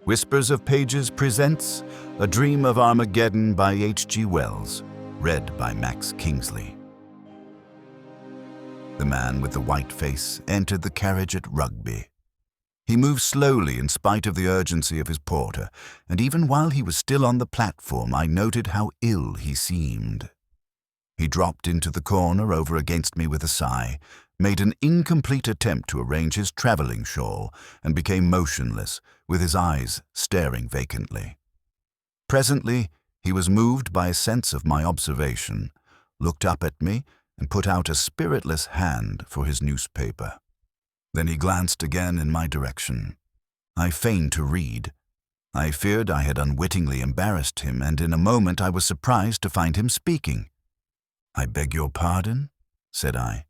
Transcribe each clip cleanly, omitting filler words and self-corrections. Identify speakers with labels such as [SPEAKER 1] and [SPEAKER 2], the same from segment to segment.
[SPEAKER 1] Whispers of Pages presents A Dream of Armageddon by H.G. Wells, read by Max Kingsley. The man with the white face entered the carriage at Rugby. He moved slowly in spite of the urgency of his porter, and even while he was still on the platform, I noted how ill he seemed. He dropped into the corner over against me with a sigh, made an incomplete attempt to arrange his traveling shawl, and became motionless, with his eyes staring vacantly. Presently, he was moved by a sense of my observation, looked up at me, and put out a spiritless hand for his newspaper. Then he glanced again in my direction. I feigned to read. I feared I had unwittingly embarrassed him, and in a moment I was surprised to find him speaking. "I beg your pardon?" said I.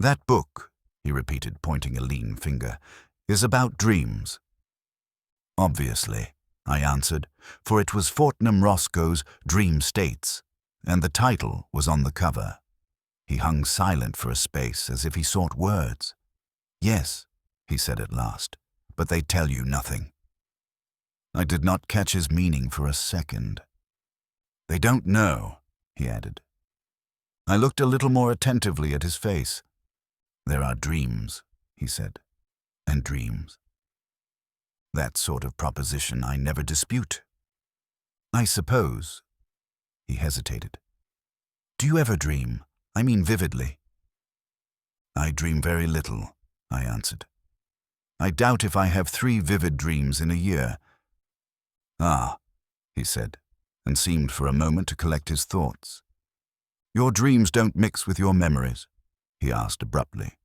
[SPEAKER 1] "That book," he repeated, pointing a lean finger, "is about dreams." "Obviously," I answered, for it was Fortnum Roscoe's Dream States, and the title was on the cover. He hung silent for a space, as if he sought words. "Yes," he said at last, "but they tell you nothing." I did not catch his meaning for a second. "They don't know," he added. I looked a little more attentively at his face. "There are dreams," he said, "and dreams. That sort of proposition I never dispute. I suppose—" He hesitated. "Do you ever dream? I mean vividly." "I dream very little," I answered. "I doubt if I have 3 vivid dreams in a year." "Ah," he said, and seemed for a moment to collect his thoughts. "Your dreams don't mix with your memories?" he asked abruptly.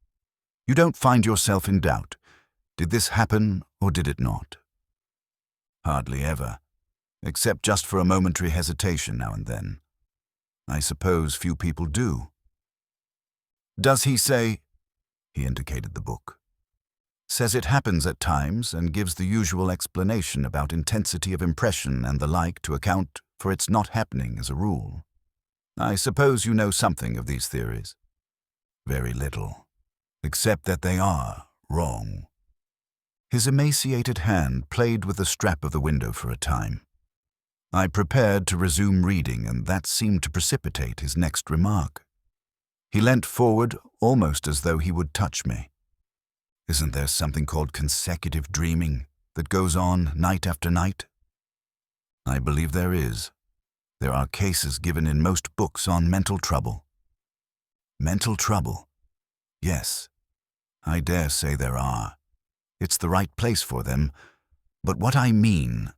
[SPEAKER 1] "You don't find yourself in doubt. Did this happen or did it not?" "Hardly ever, except just for a momentary hesitation now and then. I suppose few people do." "Does he say—" He indicated the book. "Says it happens at times and gives the usual explanation about intensity of impression and the like to account for its not happening as a rule. I suppose you know something of these theories?" "Very little, except that they are wrong." His emaciated hand played with the strap of the window for a time. I prepared to resume reading, and that seemed to precipitate his next remark. He leant forward almost as though he would touch me. "Isn't there something called consecutive dreaming that goes on night after night?" "I believe there is. There are cases given in most books on mental trouble." "Mental trouble?" "Yes, I dare say there are. It's the right place for them, but what I mean—"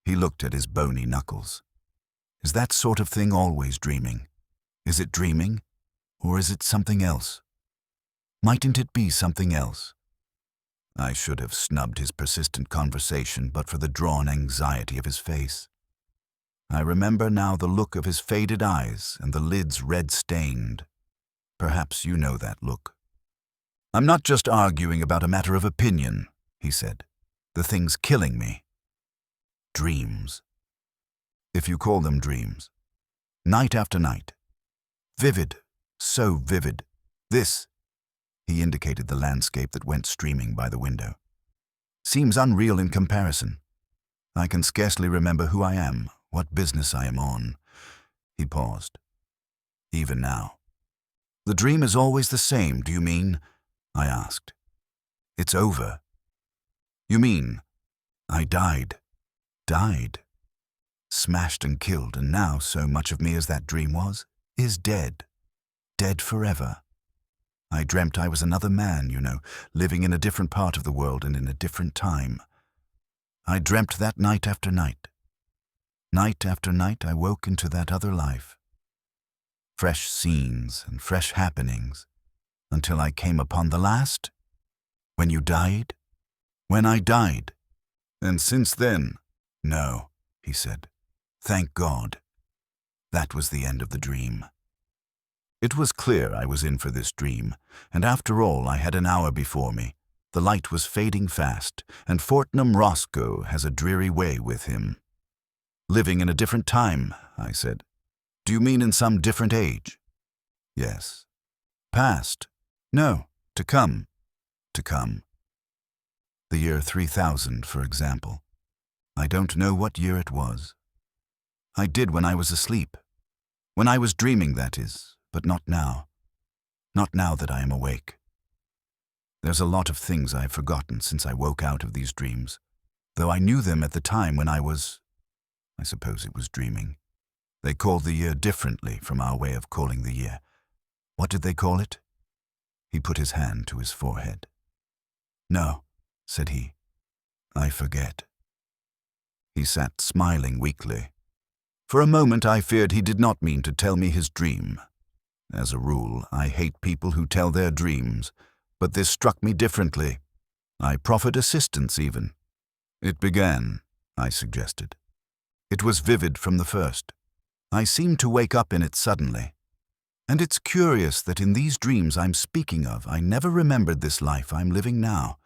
[SPEAKER 1] He looked at his bony knuckles. "Is that sort of thing always dreaming? Is it dreaming, or is it something else? Mightn't it be something else?" I should have snubbed his persistent conversation but for the drawn anxiety of his face. I remember now the look of his faded eyes and the lids red-stained. Perhaps you know that look. "I'm not just arguing about a matter of opinion," he said. "The thing's killing me. Dreams. If you call them dreams. Night after night. Vivid, so vivid. This," he indicated the landscape that went streaming by the window, "seems unreal in comparison. I can scarcely remember who I am, what business I am on." He paused. "Even now." "The dream is always the same, do you mean?" I asked. "It's over." "You mean—" "I died. Died. Smashed and killed, and now so much of me as that dream was, is dead. Dead forever. I dreamt I was another man, you know, living in a different part of the world and in a different time. I dreamt that night after night. Night after night I woke into that other life. Fresh scenes and fresh happenings, until I came upon the last, when you died, when I died. And since then, no," he said. "Thank God. That was the end of the dream." It was clear I was in for this dream, and after all I had an hour before me. The light was fading fast, and Fortnum Roscoe has a dreary way with him. "Living in a different time," I said. "Do you mean in some different age?" "Yes." "Past?" "No, to come." "To come." The year 3000, for example. I don't know what year it was. I did when I was asleep. When I was dreaming, that is, but not now. Not now that I am awake. There's a lot of things I've forgotten since I woke out of these dreams, though I knew them at the time when I suppose it was dreaming. They called the year differently from our way of calling the year. What did they call it? He put his hand to his forehead. No, said he. I forget. He sat smiling weakly. For a moment I feared he did not mean to tell me his dream. As a rule, I hate people who tell their dreams, but this struck me differently. I proffered assistance even. It began, I suggested. It was vivid from the first. I seemed to wake up in it suddenly. And it's curious that in these dreams I'm speaking of, I never remembered this life I'm living now.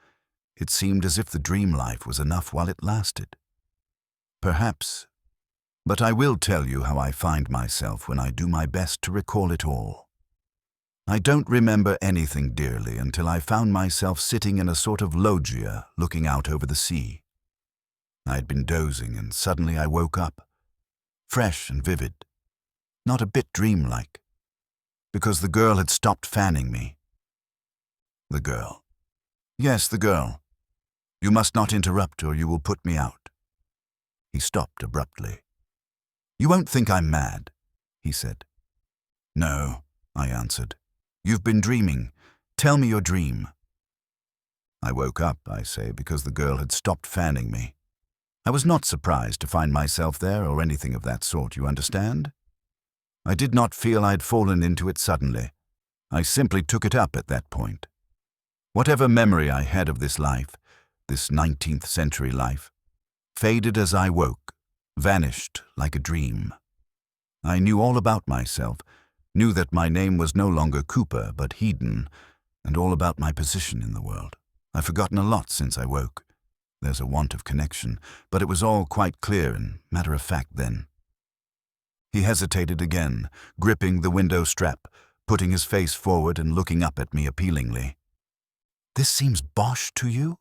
[SPEAKER 1] It seemed as if the dream life was enough while it lasted. Perhaps. But I will tell you how I find myself when I do my best to recall it all. I don't remember anything dearly until I found myself sitting in a sort of loggia looking out over the sea. I had been dozing and suddenly I woke up, fresh and vivid, not a bit dreamlike, because the girl had stopped fanning me. The girl. Yes, the girl. You must not interrupt or you will put me out. He stopped abruptly. You won't think I'm mad, he said. No, I answered. You've been dreaming. Tell me your dream. I woke up, I say, because the girl had stopped fanning me. I was not surprised to find myself there or anything of that sort, you understand? I did not feel I'd fallen into it suddenly. I simply took it up at that point. Whatever memory I had of this life, this 19th century life, faded as I woke, vanished like a dream. I knew all about myself, knew that my name was no longer Cooper but Hedon, and all about my position in the world. I've forgotten a lot since I woke. There's a want of connection, but it was all quite clear and matter of fact then. He hesitated again, gripping the window strap, putting his face forward and looking up at me appealingly. This seems bosh to you?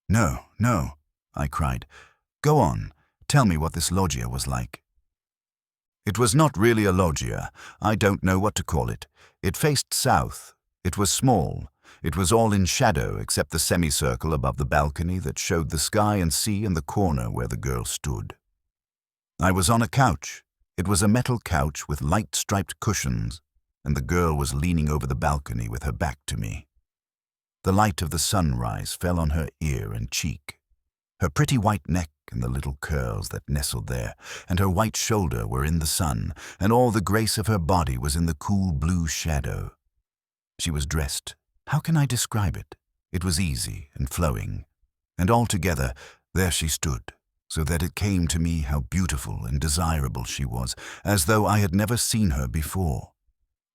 [SPEAKER 1] No, no, I cried. Go on, tell me what this loggia was like. It was not really a loggia. I don't know what to call it. It faced south. It was small. It was all in shadow except the semicircle above the balcony that showed the sky and sea in the corner where the girl stood. I was on a couch. It was a metal couch with light-striped cushions, and the girl was leaning over the balcony with her back to me. The light of the sunrise fell on her ear and cheek. Her pretty white neck and the little curls that nestled there, and her white shoulder were in the sun, and all the grace of her body was in the cool blue shadow. She was dressed. How can I describe it? It was easy and flowing, and altogether there she stood, so that it came to me how beautiful and desirable she was, as though I had never seen her before.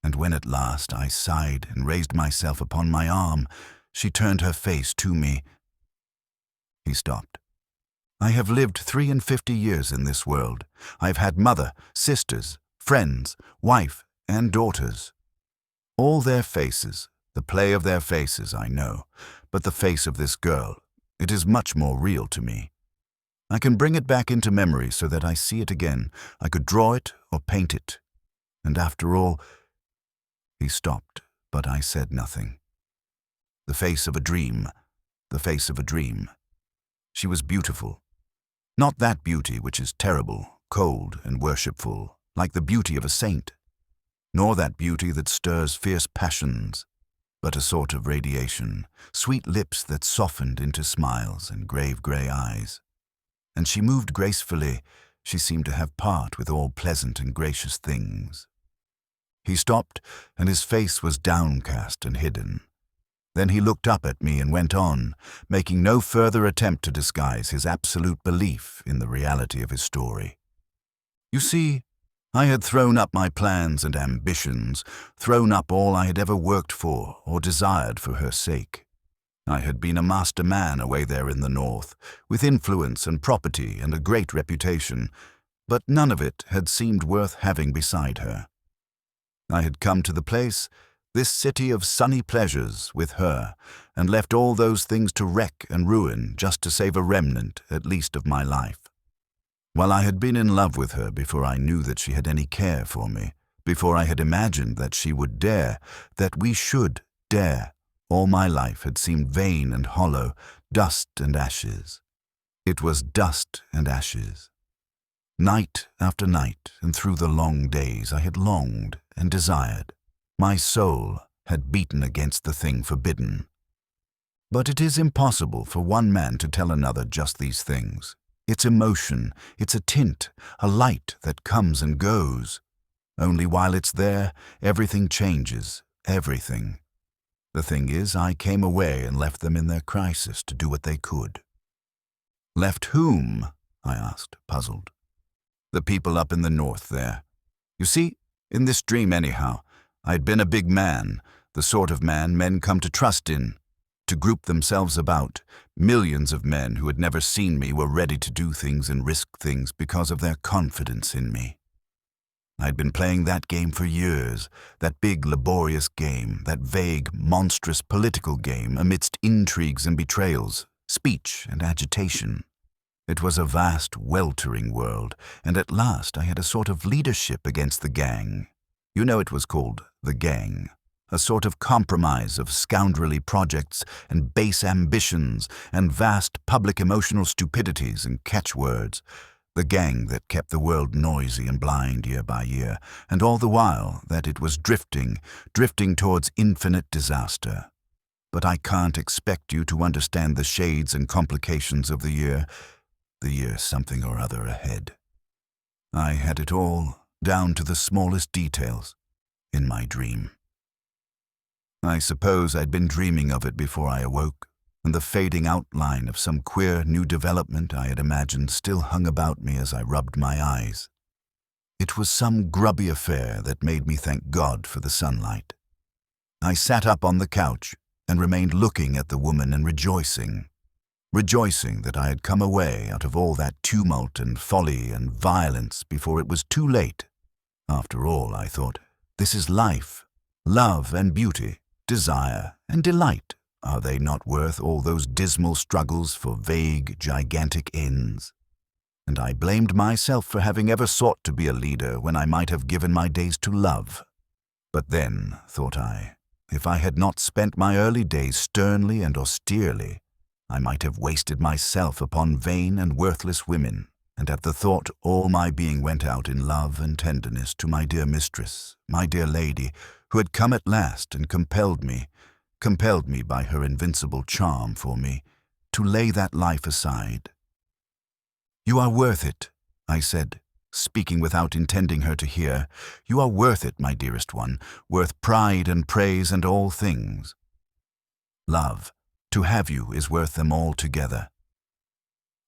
[SPEAKER 1] And when at last I sighed and raised myself upon my arm, she turned her face to me. He stopped. I have lived 53 years in this world. I have had mother, sisters, friends, wife, and daughters. All their faces, the play of their faces, I know, but the face of this girl, it is much more real to me. I can bring it back into memory so that I see it again. I could draw it or paint it. And after all, he stopped, but I said nothing. The face of a dream, the face of a dream. She was beautiful. Not that beauty which is terrible, cold, and worshipful, like the beauty of a saint, nor that beauty that stirs fierce passions, but a sort of radiation, sweet lips that softened into smiles and grave grey eyes. And she moved gracefully. She seemed to have part with all pleasant and gracious things. He stopped, and his face was downcast and hidden. Then he looked up at me and went on, making no further attempt to disguise his absolute belief in the reality of his story. You see, I had thrown up my plans and ambitions, thrown up all I had ever worked for or desired for her sake. I had been a master man away there in the north, with influence and property and a great reputation, but none of it had seemed worth having beside her. I had come to the place, this city of sunny pleasures with her, and left all those things to wreck and ruin just to save a remnant, at least, of my life. While I had been in love with her before I knew that she had any care for me, before I had imagined that she would dare, that we should dare, all my life had seemed vain and hollow, dust and ashes. It was dust and ashes. Night after night, and through the long days, I had longed and desired. My soul had beaten against the thing forbidden. But it is impossible for one man to tell another just these things. It's emotion, it's a tint, a light that comes and goes. Only while it's there, everything changes, everything. The thing is, I came away and left them in their crisis to do what they could. Left whom? I asked, puzzled. The people up in the north there. You see, in this dream anyhow, I'd been a big man, the sort of man men come to trust in, to group themselves about. Millions of men who had never seen me were ready to do things and risk things because of their confidence in me. I'd been playing that game for years, that big, laborious game, that vague, monstrous political game amidst intrigues and betrayals, speech and agitation. It was a vast, weltering world, and at last I had a sort of leadership against the gang. You know, it was called the gang. A sort of compromise of scoundrelly projects and base ambitions and vast public emotional stupidities and catchwords. The gang that kept the world noisy and blind year by year, and all the while that it was drifting towards infinite disaster. But I can't expect you to understand the shades and complications of the year something or other ahead. I had it all, down to the smallest details, in my dream. I suppose I'd been dreaming of it before I awoke, and the fading outline of some queer new development I had imagined still hung about me as I rubbed my eyes. It was some grubby affair that made me thank God for the sunlight. I sat up on the couch and remained looking at the woman and rejoicing that I had come away out of all that tumult and folly and violence before it was too late. After all, I thought, this is life, love and beauty, desire and delight. Are they not worth all those dismal struggles for vague, gigantic ends? And I blamed myself for having ever sought to be a leader when I might have given my days to love. But then, thought I, if I had not spent my early days sternly and austerely, I might have wasted myself upon vain and worthless women, and at the thought all my being went out in love and tenderness to my dear mistress, my dear lady, who had come at last and compelled me by her invincible charm for me, to lay that life aside. "You are worth it," I said, speaking without intending her to hear. "You are worth it, my dearest one, worth pride and praise and all things. Love, to have you is worth them all together."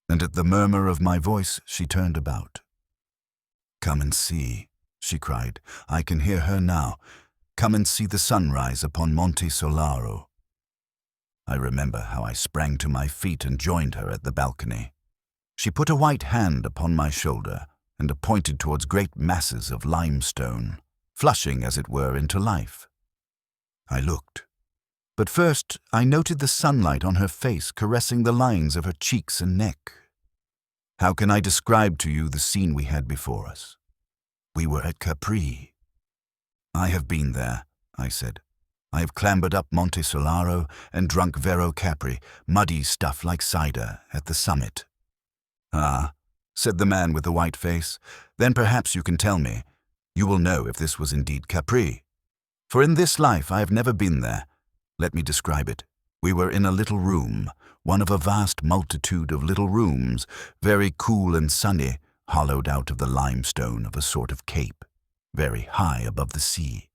[SPEAKER 1] And at the murmur of my voice, she turned about. "Come and see," she cried. I can hear her now. "Come and see the sunrise upon Monte Solaro." I remember how I sprang to my feet and joined her at the balcony. She put a white hand upon my shoulder and pointed towards great masses of limestone, flushing, as it were, into life. I looked. But first I noted the sunlight on her face caressing the lines of her cheeks and neck. How can I describe to you the scene we had before us? We were at Capri. "I have been there," I said. "I have clambered up Monte Solaro and drunk Vero Capri, muddy stuff like cider, at the summit." "Ah," said the man with the white face, "then perhaps you can tell me. You will know if this was indeed Capri. For in this life I have never been there. Let me describe it. We were in a little room, one of a vast multitude of little rooms, very cool and sunny, hollowed out of the limestone of a sort of cape, very high above the sea.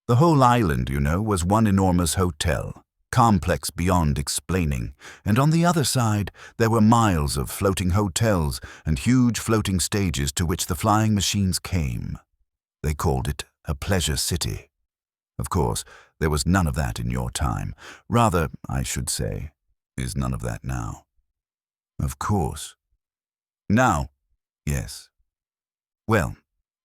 [SPEAKER 1] The whole island, you know, was one enormous hotel, complex beyond explaining, and on the other side there were miles of floating hotels and huge floating stages to which the flying machines came. They called it a pleasure city. Of course, there was none of that in your time. Rather, I should say, is none of that now. Of course. Now, yes. Well,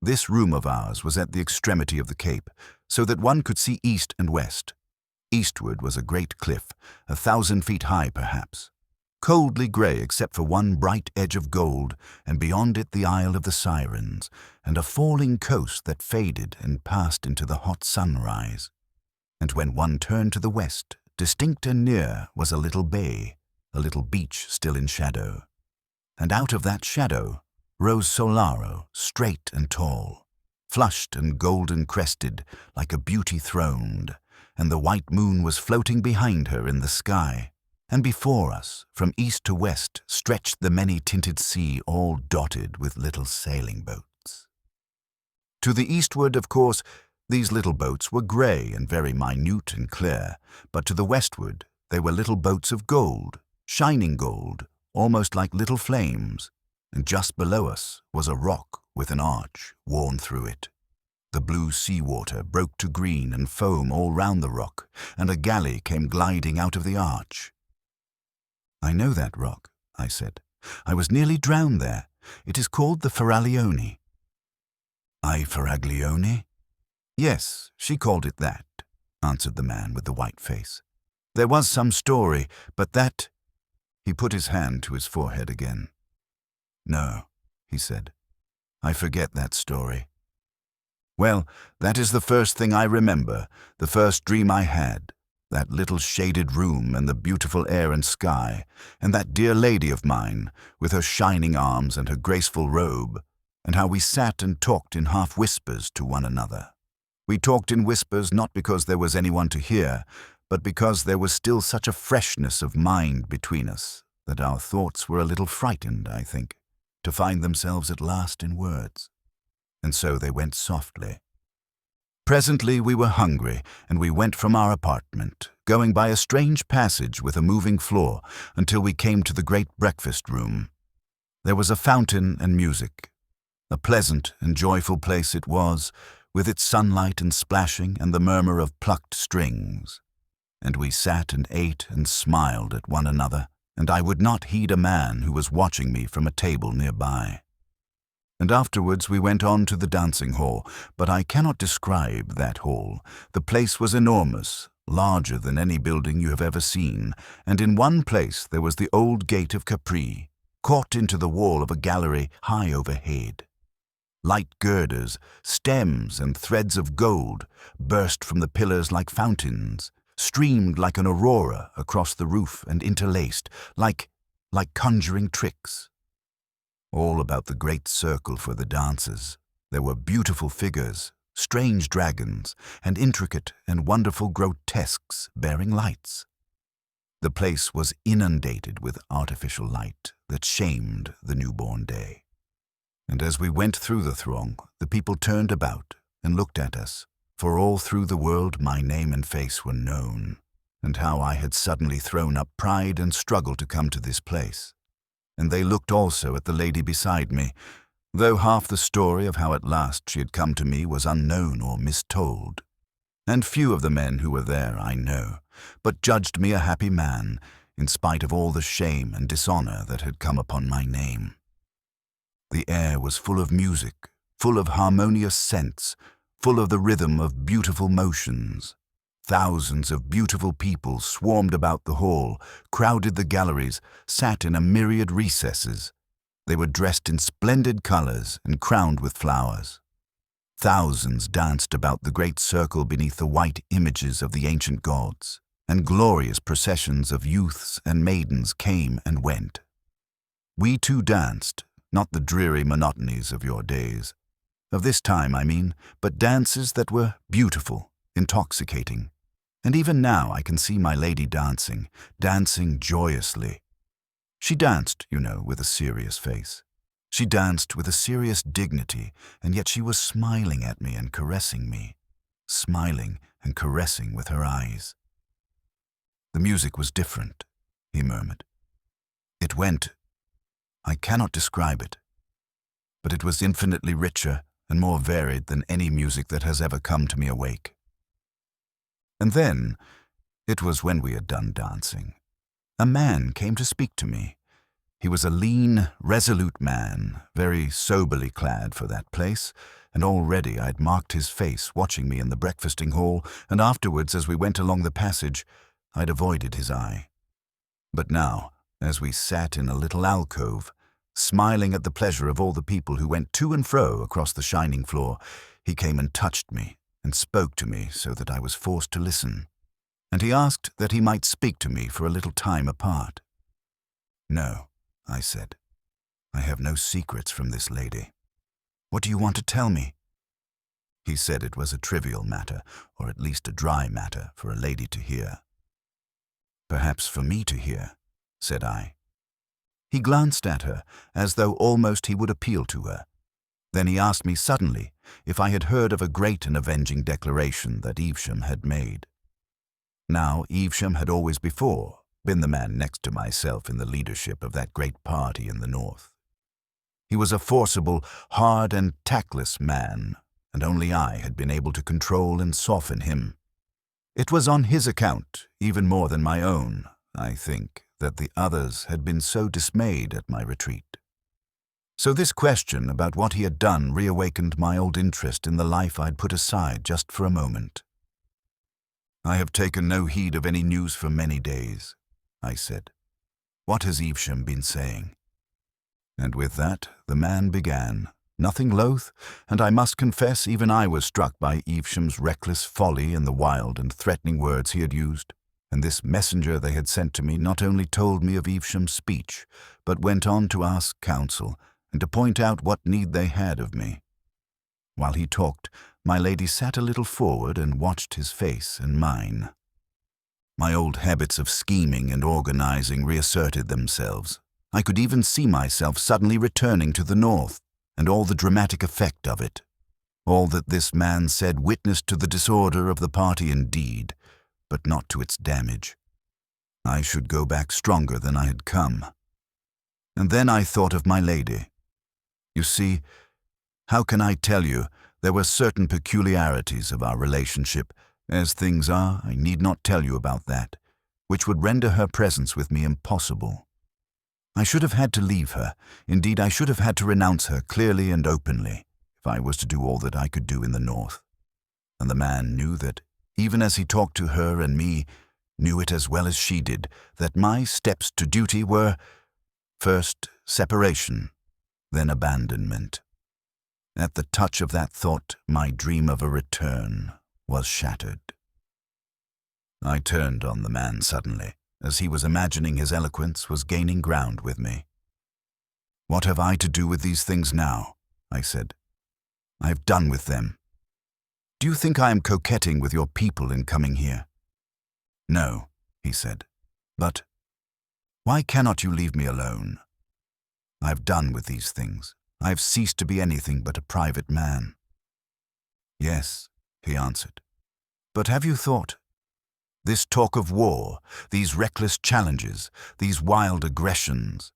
[SPEAKER 1] this room of ours was at the extremity of the cape, so that one could see east and west. Eastward was a great cliff, 1,000 feet high perhaps, coldly grey except for one bright edge of gold, and beyond it the Isle of the Sirens, and a falling coast that faded and passed into the hot sunrise. And when one turned to the west, distinct and near, was a little bay, a little beach still in shadow. And out of that shadow rose Solaro, straight and tall, flushed and golden-crested, like a beauty throned, and the white moon was floating behind her in the sky, and before us, from east to west, stretched the many-tinted sea all dotted with little sailing boats. To the eastward, of course, these little boats were grey and very minute and clear, but to the westward they were little boats of gold, shining gold, almost like little flames, and just below us was a rock with an arch worn through it. The blue sea-water broke to green and foam all round the rock, and a galley came gliding out of the arch. "I know that rock," I said. "I was nearly drowned there. It is called the Faraglione." "I Faraglione?" "Yes, she called it that," answered the man with the white face. "There was some story, but that—" He put his hand to his forehead again. "No," he said, "I forget that story. Well, that is the first thing I remember, the first dream I had, that little shaded room and the beautiful air and sky, and that dear lady of mine, with her shining arms and her graceful robe, and how we sat and talked in half whispers to one another. We talked in whispers not because there was anyone to hear, but because there was still such a freshness of mind between us that our thoughts were a little frightened, I think, to find themselves at last in words. And so they went softly. Presently we were hungry, and we went from our apartment, going by a strange passage with a moving floor, until we came to the great breakfast room. There was a fountain and music. A pleasant and joyful place it was, with its sunlight and splashing and the murmur of plucked strings. And we sat and ate and smiled at one another, and I would not heed a man who was watching me from a table nearby. And afterwards we went on to the dancing hall, but I cannot describe that hall. The place was enormous, larger than any building you have ever seen, and in one place there was the old gate of Capri, caught into the wall of a gallery high overhead. Light girders, stems and threads of gold burst from the pillars like fountains, streamed like an aurora across the roof and interlaced, like conjuring tricks. All about the great circle for the dances, there were beautiful figures, strange dragons, and intricate and wonderful grotesques bearing lights. The place was inundated with artificial light that shamed the newborn day. And as we went through the throng, the people turned about and looked at us, for all through the world my name and face were known, and how I had suddenly thrown up pride and struggled to come to this place. And they looked also at the lady beside me, though half the story of how at last she had come to me was unknown or mistold. And few of the men who were there I know, but judged me a happy man, in spite of all the shame and dishonor that had come upon my name. The air was full of music, full of harmonious scents, full of the rhythm of beautiful motions. Thousands of beautiful people swarmed about the hall, crowded the galleries, sat in a myriad recesses. They were dressed in splendid colors and crowned with flowers. Thousands danced about the great circle beneath the white images of the ancient gods, and glorious processions of youths and maidens came and went. We too danced, not the dreary monotonies of your days. Of this time, I mean, but dances that were beautiful, intoxicating. And even now I can see my lady dancing joyously. She danced, you know, with a serious face. She danced with a serious dignity, and yet she was smiling at me and caressing me, smiling and caressing with her eyes. The music was different, he murmured. It went, I cannot describe it, but it was infinitely richer and more varied than any music that has ever come to me awake. And then, it was when we had done dancing, a man came to speak to me. He was a lean, resolute man, very soberly clad for that place, and already I'd marked his face watching me in the breakfasting hall, and afterwards as we went along the passage, I'd avoided his eye. But now, as we sat in a little alcove, smiling at the pleasure of all the people who went to and fro across the shining floor, he came and touched me and spoke to me so that I was forced to listen. And he asked that he might speak to me for a little time apart. "No," I said. "I have no secrets from this lady. What do you want to tell me?" He said it was a trivial matter, or at least a dry matter, for a lady to hear. "Perhaps for me to hear," said I. He glanced at her, as though almost he would appeal to her. Then he asked me suddenly if I had heard of a great and avenging declaration that Evesham had made. Now, Evesham had always before been the man next to myself in the leadership of that great party in the north. He was a forcible, hard and tactless man, and only I had been able to control and soften him. It was on his account, even more than my own, I think, that the others had been so dismayed at my retreat. So this question about what he had done reawakened my old interest in the life I'd put aside just for a moment. "I have taken no heed of any news for many days," I said. "What has Evesham been saying?" And with that the man began, nothing loath, and I must confess even I was struck by Evesham's reckless folly and the wild and threatening words he had used. And this messenger they had sent to me not only told me of Evesham's speech, but went on to ask counsel and to point out what need they had of me. While he talked, my lady sat a little forward and watched his face and mine. My old habits of scheming and organizing reasserted themselves. I could even see myself suddenly returning to the north, and all the dramatic effect of it. All that this man said witnessed to the disorder of the party indeed, but not to its damage. I should go back stronger than I had come. And then I thought of my lady. You see, how can I tell you, there were certain peculiarities of our relationship. As things are, I need not tell you about that, which would render her presence with me impossible. I should have had to leave her. Indeed, I should have had to renounce her clearly and openly, if I was to do all that I could do in the north. And the man knew that, even as he talked to her and me, knew it as well as she did, that my steps to duty were, first, separation, then abandonment. At the touch of that thought, my dream of a return was shattered. I turned on the man suddenly, as he was imagining his eloquence was gaining ground with me. "What have I to do with these things now?" I said. "I have done with them. Do you think I am coquetting with your people in coming here?" "No," he said. "But why cannot you leave me alone? I have done with these things. I have ceased to be anything but a private man." "Yes," he answered. "But have you thought? This talk of war, these reckless challenges, these wild aggressions."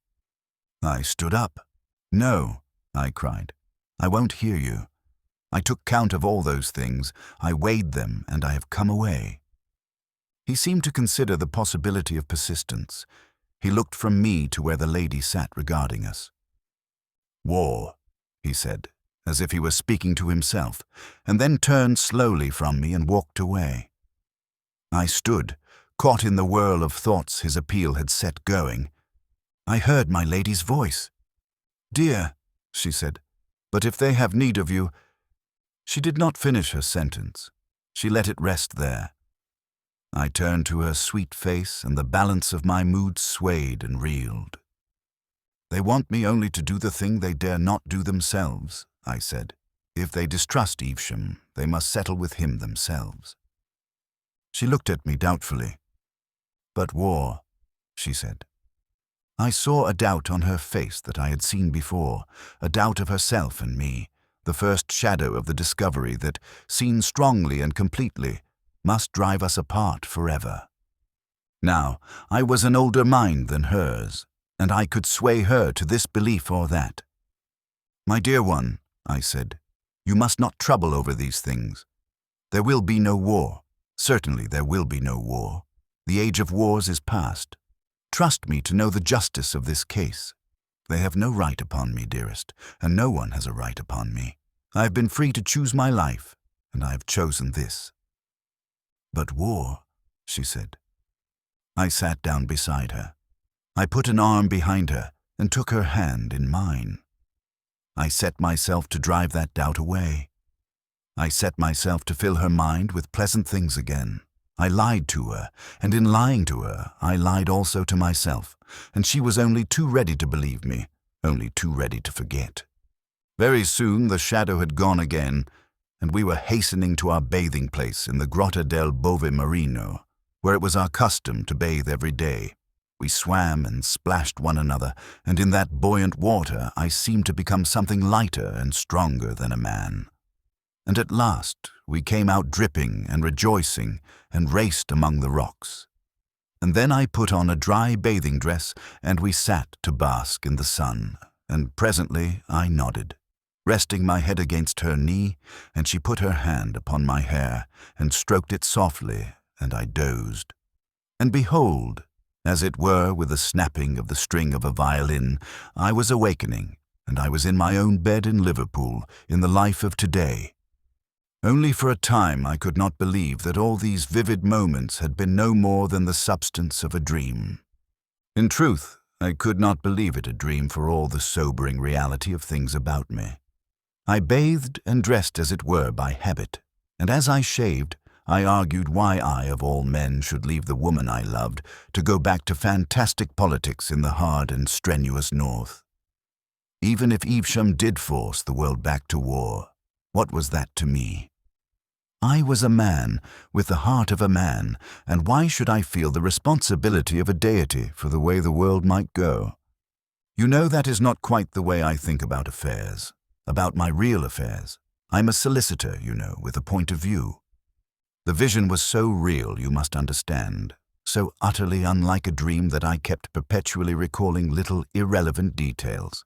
[SPEAKER 1] I stood up. "No," I cried. "I won't hear you. I took count of all those things, I weighed them, and I have come away." He seemed to consider the possibility of persistence. He looked from me to where the lady sat regarding us. "War," he said, as if he were speaking to himself, and then turned slowly from me and walked away. I stood, caught in the whirl of thoughts his appeal had set going. I heard my lady's voice. "Dear," she said, "but if they have need of you—" She did not finish her sentence. She let it rest there. I turned to her sweet face, and the balance of my mood swayed and reeled. "They want me only to do the thing they dare not do themselves," I said. "If they distrust Evesham, they must settle with him themselves." She looked at me doubtfully. "But war," she said. I saw a doubt on her face that I had seen before, a doubt of herself and me, the first shadow of the discovery that, seen strongly and completely, must drive us apart forever. Now, I was an older mind than hers, and I could sway her to this belief or that. "My dear one," I said, "you must not trouble over these things. There will be no war. Certainly there will be no war. The age of wars is past. Trust me to know the justice of this case. They have no right upon me, dearest, and no one has a right upon me. I have been free to choose my life, and I have chosen this." "But war," she said. I sat down beside her. I put an arm behind her and took her hand in mine. I set myself to drive that doubt away. I set myself to fill her mind with pleasant things again. I lied to her, and in lying to her, I lied also to myself, and she was only too ready to believe me, only too ready to forget. Very soon the shadow had gone again, and we were hastening to our bathing place in the Grotta del Bove Marino, where it was our custom to bathe every day. We swam and splashed one another, and in that buoyant water I seemed to become something lighter and stronger than a man. And at last we came out dripping and rejoicing and raced among the rocks. And then I put on a dry bathing dress and we sat to bask in the sun, and presently I nodded, resting my head against her knee, and she put her hand upon my hair and stroked it softly, and I dozed. And behold, as it were with the snapping of the string of a violin, I was awakening, and I was in my own bed in Liverpool, in the life of today. Only for a time I could not believe that all these vivid moments had been no more than the substance of a dream. In truth, I could not believe it a dream for all the sobering reality of things about me. I bathed and dressed as it were by habit, and as I shaved, I argued why I, of all men, should leave the woman I loved to go back to fantastic politics in the hard and strenuous North. Even if Evesham did force the world back to war, what was that to me? I was a man with the heart of a man, and why should I feel the responsibility of a deity for the way the world might go? You know, that is not quite the way I think about affairs, about my real affairs. I'm a solicitor, you know, with a point of view. The vision was so real, you must understand, so utterly unlike a dream that I kept perpetually recalling little irrelevant details.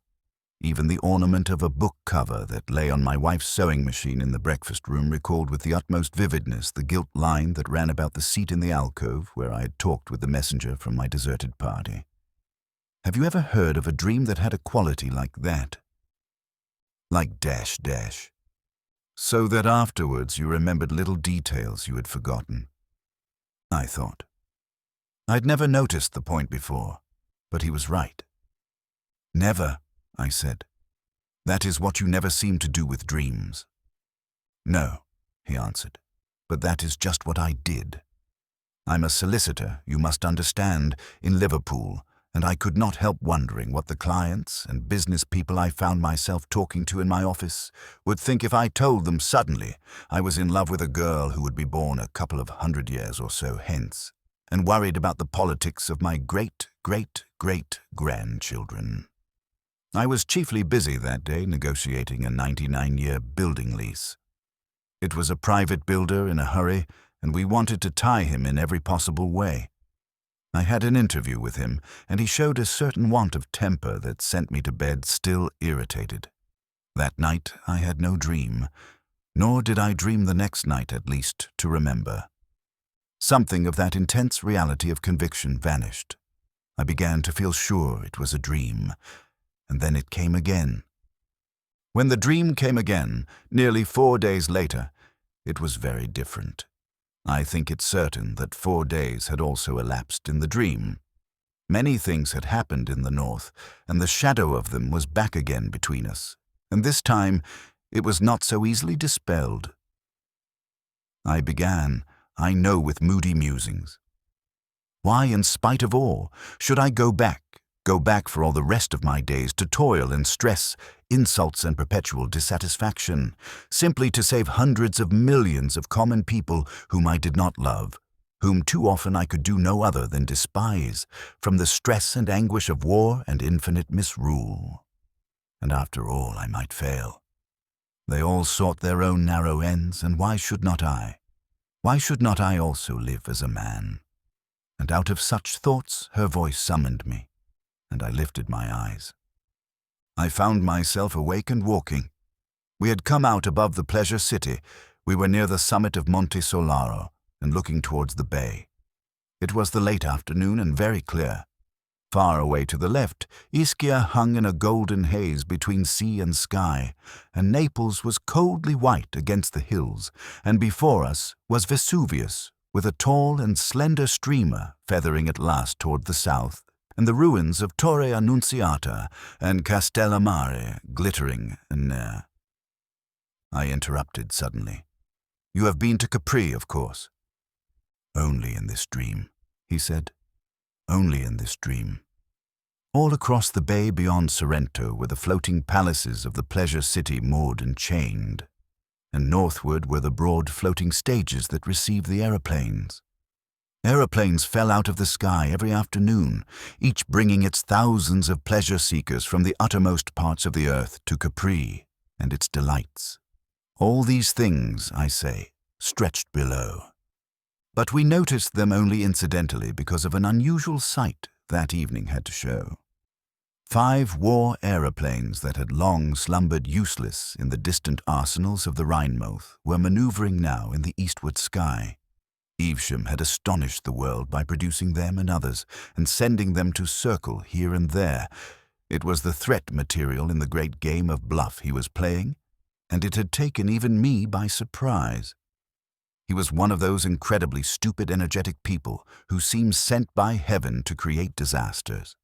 [SPEAKER 1] Even the ornament of a book cover that lay on my wife's sewing machine in the breakfast room recalled with the utmost vividness the gilt line that ran about the seat in the alcove where I had talked with the messenger from my deserted party. Have you ever heard of a dream that had a quality like that? Like dash dash. So that afterwards you remembered little details you had forgotten. I thought. I'd never noticed the point before, but he was right. Never, I said. That is what you never seem to do with dreams. No, he answered, but that is just what I did. I'm a solicitor, you must understand, in Liverpool, and I could not help wondering what the clients and business people I found myself talking to in my office would think if I told them suddenly I was in love with a girl who would be born a couple of 100 years or so hence, and worried about the politics of my great-great-great-grandchildren. I was chiefly busy that day negotiating a 99-year building lease. It was a private builder in a hurry, and we wanted to tie him in every possible way. I had an interview with him, and he showed a certain want of temper that sent me to bed still irritated. That night I had no dream, nor did I dream the next night, at least, to remember. Something of that intense reality of conviction vanished. I began to feel sure it was a dream, and then it came again. When the dream came again, nearly 4 days later, it was very different. I think it certain that 4 days had also elapsed in the dream. Many things had happened in the north, and the shadow of them was back again between us, and this time it was not so easily dispelled. I began, I know, with moody musings. Why, in spite of all, should I go back for all the rest of my days to toil and stress, insults and perpetual dissatisfaction, simply to save hundreds of millions of common people whom I did not love, whom too often I could do no other than despise, from the stress and anguish of war and infinite misrule? And after all, I might fail. They all sought their own narrow ends, and why should not I? Why should not I also live as a man? And out of such thoughts her voice summoned me, and I lifted my eyes. I found myself awake and walking. We had come out above the pleasure city. We were near the summit of Monte Solaro and looking towards the bay. It was the late afternoon and very clear. Far away to the left, Ischia hung in a golden haze between sea and sky, and Naples was coldly white against the hills, and before us was Vesuvius, with a tall and slender streamer feathering at last toward the south, and the ruins of Torre Annunziata and Castellammare glittering anear. I interrupted suddenly. "You have been to Capri, of course." "Only in this dream," he said. "Only in this dream." All across the bay beyond Sorrento were the floating palaces of the pleasure city moored and chained, and northward were the broad floating stages that receive the aeroplanes. Aeroplanes fell out of the sky every afternoon, each bringing its thousands of pleasure seekers from the uttermost parts of the earth to Capri and its delights. All these things, I say, stretched below. But we noticed them only incidentally because of an unusual sight that evening had to show. 5 war aeroplanes that had long slumbered useless in the distant arsenals of the Rhine mouth were maneuvering now in the eastward sky. Evesham had astonished the world by producing them and others, and sending them to circle here and there. It was the threat material in the great game of bluff he was playing, and it had taken even me by surprise. He was one of those incredibly stupid, energetic people who seem sent by heaven to create disasters.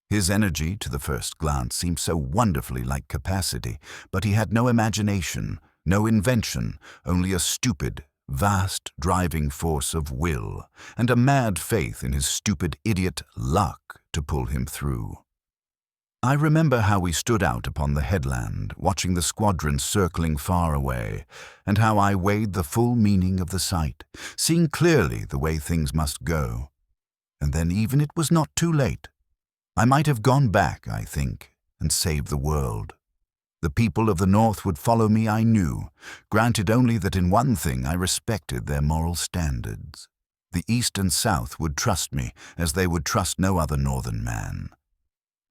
[SPEAKER 1] His energy, to the first glance, seemed so wonderfully like capacity, but he had no imagination, no invention, only a stupid, vast driving force of will, and a mad faith in his stupid idiot luck to pull him through. I remember how we stood out upon the headland, watching the squadron circling far away, and how I weighed the full meaning of the sight, seeing clearly the way things must go. And then even it was not too late. I might have gone back, I think, and saved the world. The people of the North would follow me, I knew, granted only that in one thing I respected their moral standards. The East and South would trust me as they would trust no other northern man.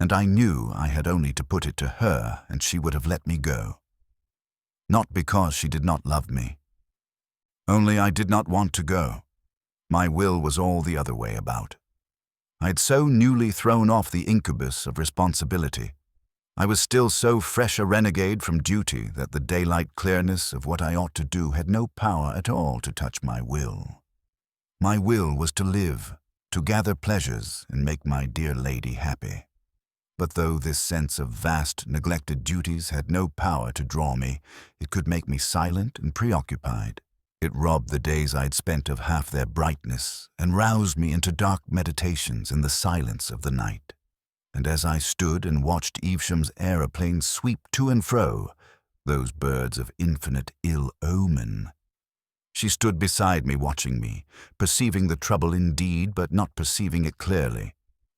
[SPEAKER 1] And I knew I had only to put it to her, and she would have let me go. Not because she did not love me. Only I did not want to go. My will was all the other way about. I had so newly thrown off the incubus of responsibility. I was still so fresh a renegade from duty that the daylight clearness of what I ought to do had no power at all to touch my will. My will was to live, to gather pleasures, and make my dear lady happy. But though this sense of vast, neglected duties had no power to draw me, it could make me silent and preoccupied. It robbed the days I'd spent of half their brightness, and roused me into dark meditations in the silence of the night. And as I stood and watched Evesham's aeroplanes sweep to and fro, those birds of infinite ill omen, she stood beside me watching me, perceiving the trouble indeed, but not perceiving it clearly,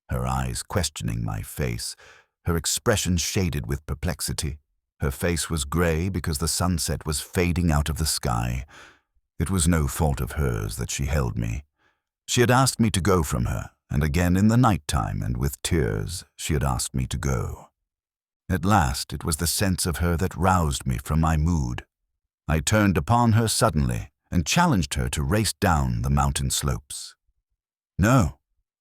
[SPEAKER 1] her eyes questioning my face, her expression shaded with perplexity. Her face was gray because the sunset was fading out of the sky. It was no fault of hers that she held me. She had asked me to go from her, and again in the night time and with tears she had asked me to go. At last it was the sense of her that roused me from my mood. I turned upon her suddenly and challenged her to race down the mountain slopes. "No,"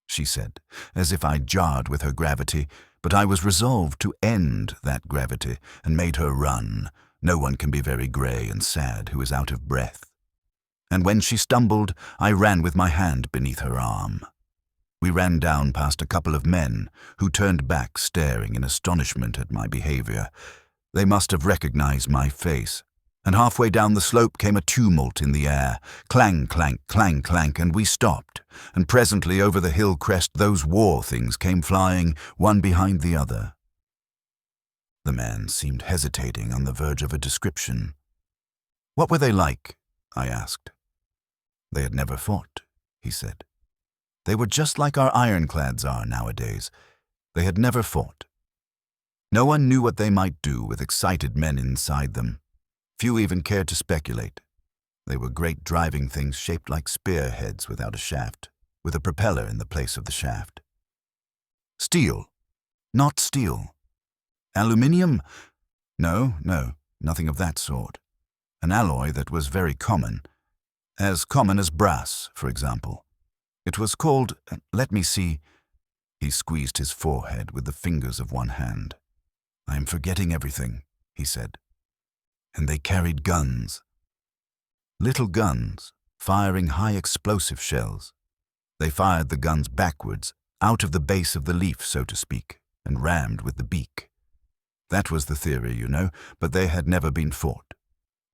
[SPEAKER 1] she said, as if I jarred with her gravity, but I was resolved to end that gravity and made her run. No one can be very grey and sad who is out of breath. And when she stumbled, I ran with my hand beneath her arm. We ran down past a couple of men who turned back staring in astonishment at my behavior. They must have recognized my face, and halfway down the slope came a tumult in the air, clang, clank, clang, clank, and we stopped, and presently over the hill crest those war things came flying, one behind the other. The man seemed hesitating on the verge of a description. "What were they like?" I asked. "They had never fought," he said. "They were just like our ironclads are nowadays. They had never fought. No one knew what they might do with excited men inside them. Few even cared to speculate. They were great driving things shaped like spearheads without a shaft, with a propeller in the place of the shaft. Steel? Not steel. Aluminium? No, nothing of that sort. An alloy that was very common. As common as brass, for example. It was called, let me see, He squeezed his forehead with the fingers of one hand. "I am forgetting everything," he said. "And they carried guns. Little guns, firing high explosive shells. They fired the guns backwards, out of the base of the leaf, so to speak, and rammed with the beak. That was the theory, you know, but they had never been fought.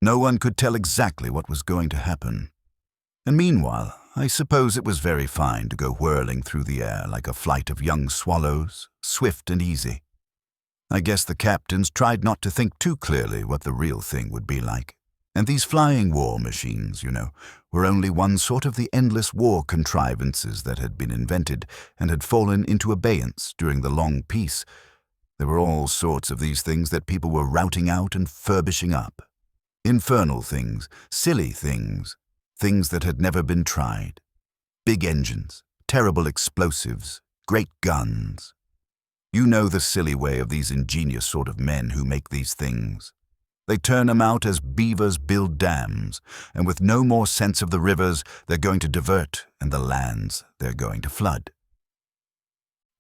[SPEAKER 1] No one could tell exactly what was going to happen. And meanwhile, I suppose it was very fine to go whirling through the air like a flight of young swallows, swift and easy. I guess the captains tried not to think too clearly what the real thing would be like. And these flying war machines, you know, were only one sort of the endless war contrivances that had been invented and had fallen into abeyance during the long peace. There were all sorts of these things that people were routing out and furbishing up. Infernal things, silly things, things that had never been tried. Big engines, terrible explosives, great guns. You know the silly way of these ingenious sort of men who make these things. They turn them out as beavers build dams, and with no more sense of the rivers they're going to divert and the lands they're going to flood.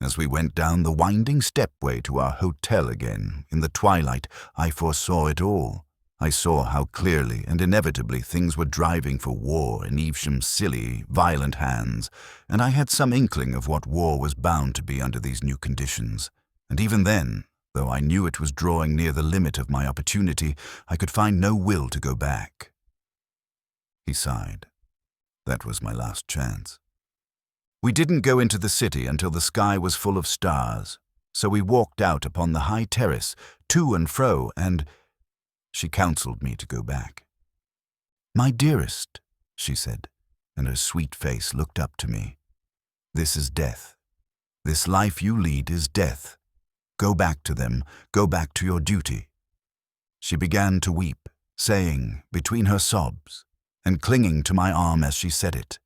[SPEAKER 1] As we went down the winding stepway to our hotel again, in the twilight, I foresaw it all. I saw how clearly and inevitably things were driving for war in Evesham's silly, violent hands, and I had some inkling of what war was bound to be under these new conditions. And even then, though I knew it was drawing near the limit of my opportunity, I could find no will to go back. He sighed. That was my last chance. We didn't go into the city until the sky was full of stars, so we walked out upon the high terrace, to and fro, and she counseled me to go back. "My dearest," she said, and her sweet face looked up to me. "This is death. This life you lead is death. Go back to them, go back to your duty." She began to weep, saying, between her sobs, and clinging to my arm as she said it,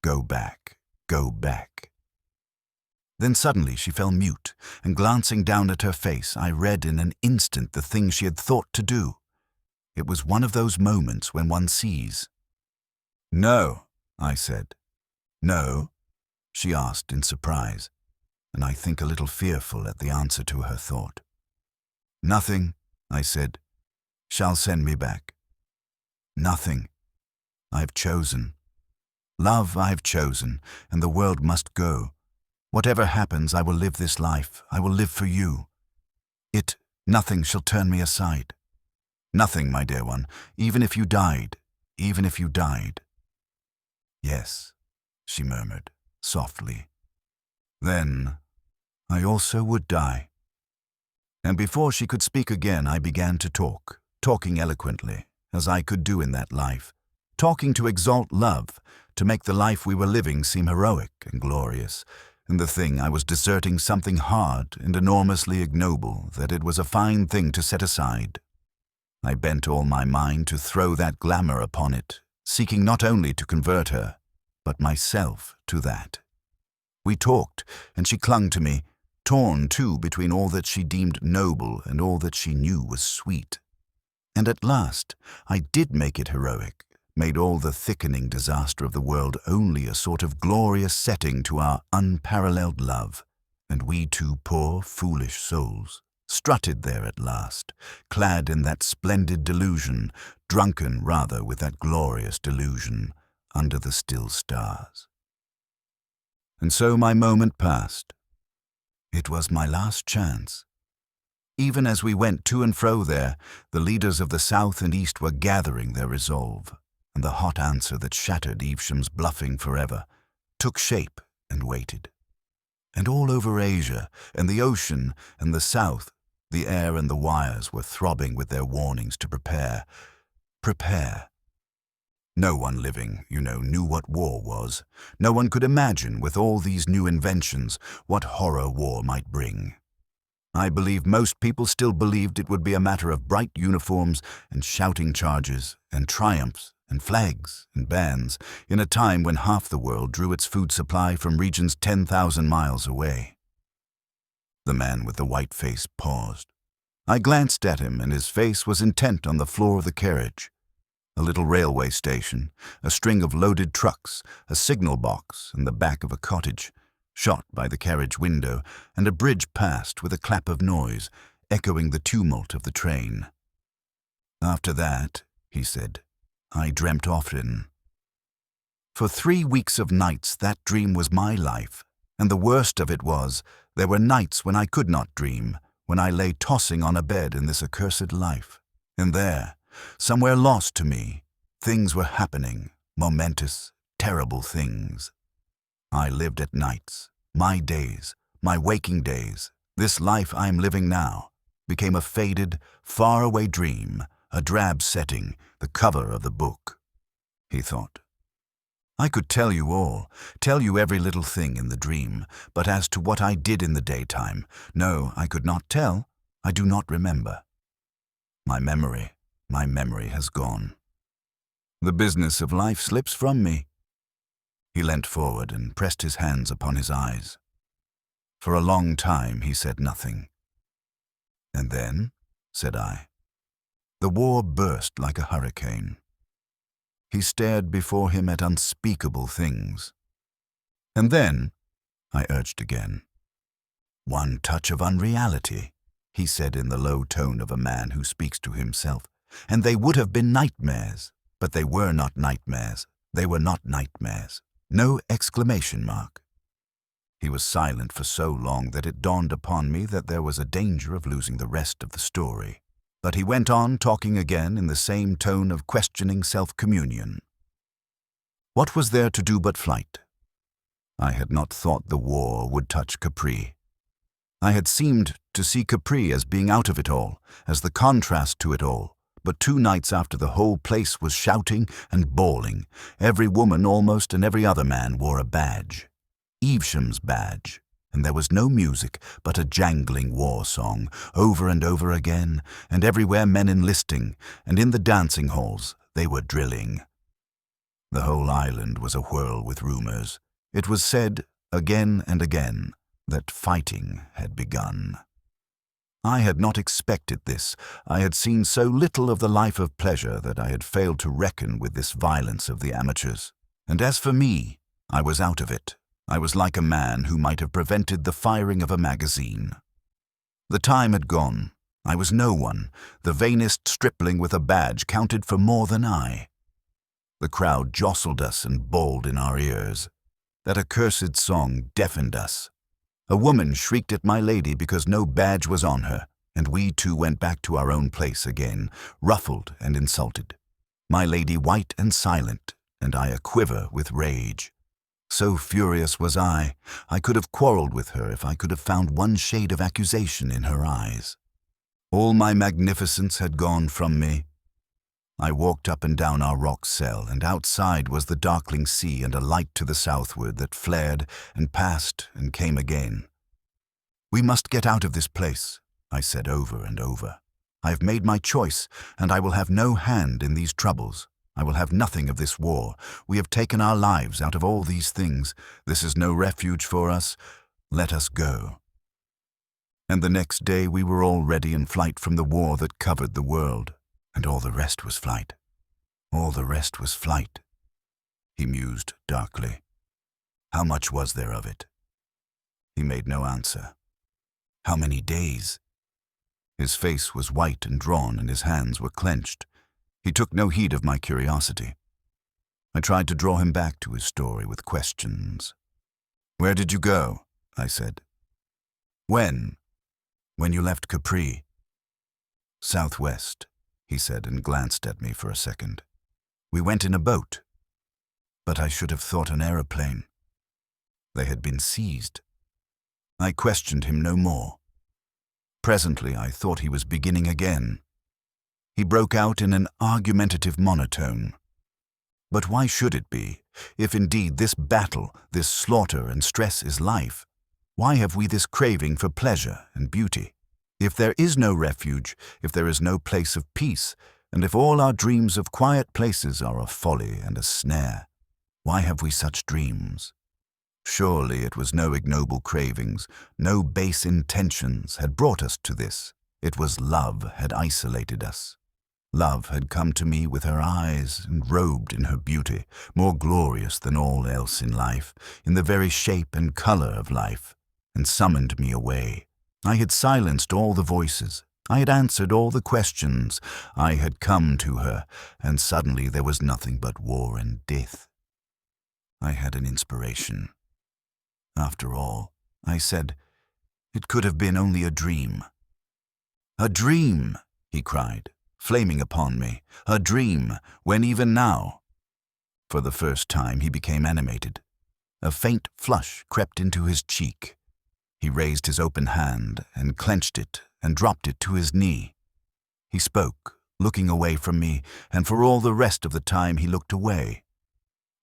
[SPEAKER 1] "Go back, go back." Then suddenly she fell mute, and glancing down at her face, I read in an instant the thing she had thought to do. It was one of those moments when one sees. "No," I said. "No?" she asked in surprise, and I think a little fearful at the answer to her thought. "Nothing," I said, "shall send me back. Nothing. I've chosen. Love I've chosen, and the world must go. Whatever happens, I will live this life. I will live for you. Nothing shall turn me aside. Nothing, my dear one, even if you died, even if you died." "Yes," she murmured, softly. "Then I also would die." And before she could speak again, I began to talk, talking eloquently, as I could do in that life, talking to exalt love, to make the life we were living seem heroic and glorious, and the thing I was deserting something hard and enormously ignoble that it was a fine thing to set aside. I bent all my mind to throw that glamour upon it, seeking not only to convert her, but myself to that. We talked, and she clung to me, torn too between all that she deemed noble and all that she knew was sweet. And at last I did make it heroic, made all the thickening disaster of the world only a sort of glorious setting to our unparalleled love, and we two poor, foolish souls strutted there at last, clad in that splendid delusion, drunken rather with that glorious delusion, under the still stars. And so my moment passed. It was my last chance. Even as we went to and fro there, the leaders of the South and East were gathering their resolve, and the hot answer that shattered Evesham's bluffing forever took shape and waited. And all over Asia, and the ocean, and the South, the air and the wires were throbbing with their warnings to prepare. Prepare. No one living, you know, knew what war was. No one could imagine, with all these new inventions, what horror war might bring. I believe most people still believed it would be a matter of bright uniforms and shouting charges and triumphs and flags and bands in a time when half the world drew its food supply from regions 10,000 miles away. The man with the white face paused. I glanced at him, and his face was intent on the floor of the carriage. A little railway station, a string of loaded trucks, a signal box, and the back of a cottage. shot by the carriage window, and a bridge passed with a clap of noise, echoing the tumult of the train. After that, he said, I dreamt often. For 3 weeks of nights that dream was my life, and the worst of it was, there were nights when I could not dream, when I lay tossing on a bed in this accursed life. And there, somewhere lost to me, things were happening, momentous, terrible things. I lived at nights, my days, my waking days, this life I'm living now, became a faded, faraway dream, a drab setting, the cover of the book. He thought. I could tell you all, tell you every little thing in the dream, but as to what I did in the daytime, no, I could not tell. I do not remember. My memory has gone. The business of life slips from me. He leant forward and pressed his hands upon his eyes. For a long time he said nothing. And then, said I, the war burst like a hurricane. He stared before him at unspeakable things. And then, I urged again, one touch of unreality, he said in the low tone of a man who speaks to himself, and they would have been nightmares, but they were not nightmares. They were not nightmares. No exclamation mark. He was silent for so long that it dawned upon me that there was a danger of losing the rest of the story. But he went on talking again in the same tone of questioning self-communion. What was there to do but flight? I had not thought the war would touch Capri. I had seemed to see Capri as being out of it all, as the contrast to it all. But 2 nights after the whole place was shouting and bawling, every woman almost and every other man wore a badge. Evesham's badge. And there was no music but a jangling war song, over and over again, and everywhere men enlisting, and in the dancing halls they were drilling. The whole island was awhirl with rumors. It was said, again and again, that fighting had begun. I had not expected this. I had seen so little of the life of pleasure that I had failed to reckon with this violence of the amateurs. And as for me, I was out of it. I was like a man who might have prevented the firing of a magazine. The time had gone. I was no one. The vainest stripling with a badge counted for more than I. The crowd jostled us and bawled in our ears. That accursed song deafened us. A woman shrieked at my lady because no badge was on her, and we two went back to our own place again, ruffled and insulted. My lady white and silent, and I a-quiver with rage. So furious was I could have quarrelled with her if I could have found one shade of accusation in her eyes. All my magnificence had gone from me. I walked up and down our rock cell, and outside was the darkling sea and a light to the southward that flared and passed and came again. We must get out of this place, I said over and over. I have made my choice, and I will have no hand in these troubles. I will have nothing of this war. We have taken our lives out of all these things. This is no refuge for us. Let us go. And the next day we were already in flight from the war that covered the world, and all the rest was flight. All the rest was flight. He mused darkly. How much was there of it? He made no answer. How many days? His face was white and drawn, and his hands were clenched. He took no heed of my curiosity. I tried to draw him back to his story with questions. Where did you go? I said. When? When you left Capri. Southwest, he said, and glanced at me for a second. We went in a boat. But I should have thought an aeroplane. They had been seized. I questioned him no more. Presently I thought he was beginning again. He broke out in an argumentative monotone. But why should it be? If indeed this battle, this slaughter and stress is life, why have we this craving for pleasure and beauty? If there is no refuge, if there is no place of peace, and if all our dreams of quiet places are a folly and a snare, why have we such dreams? Surely it was no ignoble cravings, no base intentions had brought us to this. It was love had isolated us. Love had come to me with her eyes and robed in her beauty, more glorious than all else in life, in the very shape and color of life, and summoned me away. I had silenced all the voices. I had answered all the questions. I had come to her, and suddenly there was nothing but war and death. I had an inspiration. After all, I said, it could have been only a dream. A dream, he cried, flaming upon me. A dream, when even now. For the first time he became animated. A faint flush crept into his cheek. He raised his open hand and clenched it and dropped it to his knee. He spoke, looking away from me, and for all the rest of the time he looked away.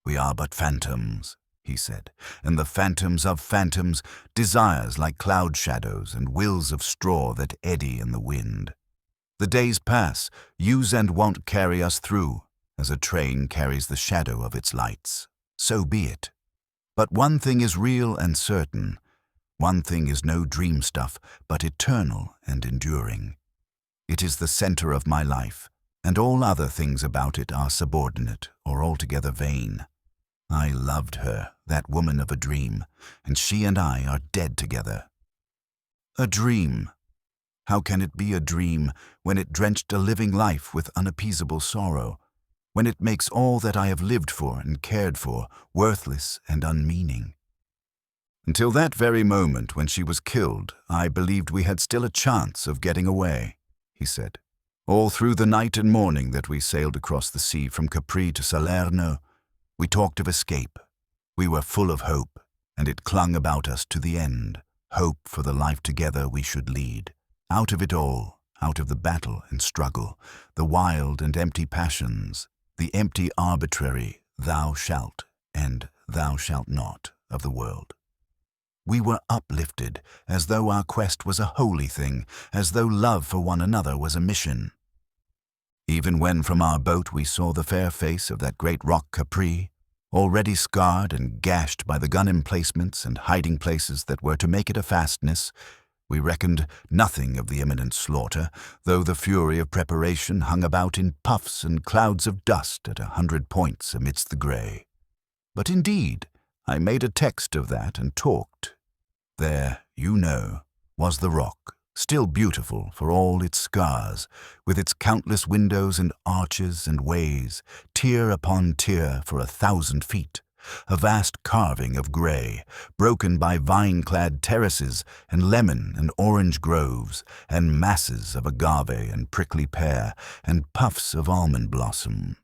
[SPEAKER 1] We are but phantoms, he said, and the phantoms of phantoms, desires like cloud shadows and wills of straw that eddy in the wind. The days pass, use and wont carry us through, as a train carries the shadow of its lights. So be it. But one thing is real and certain. One thing is no dream stuff, but eternal and enduring. It is the center of my life, and all other things about it are subordinate or altogether vain. I loved her, that woman of a dream, and she and I are dead together. A dream. How can it be a dream when it drenched a living life with unappeasable sorrow, when it makes all that I have lived for and cared for worthless and unmeaning? Until that very moment when she was killed, I believed we had still a chance of getting away, he said. All through the night and morning that we sailed across the sea from Capri to Salerno, we talked of escape. We were full of hope, and it clung about us to the end, hope for the life together we should lead. Out of it all, out of the battle and struggle, the wild and empty passions, the empty arbitrary thou shalt and thou shalt not of the world. We were uplifted, as though our quest was a holy thing, as though love for one another was a mission. Even when from our boat we saw the fair face of that great rock Capri, already scarred and gashed by the gun emplacements and hiding places that were to make it a fastness, we reckoned nothing of the imminent slaughter, though the fury of preparation hung about in puffs and clouds of dust at 100 points amidst the grey. But indeed, I made a text of that and talked. There, you know, was the rock, still beautiful for all its scars, with its countless windows and arches and ways, tier upon tier for 1,000 feet, a vast carving of grey, broken by vine-clad terraces and lemon and orange groves, and masses of agave and prickly pear, and puffs of almond blossom.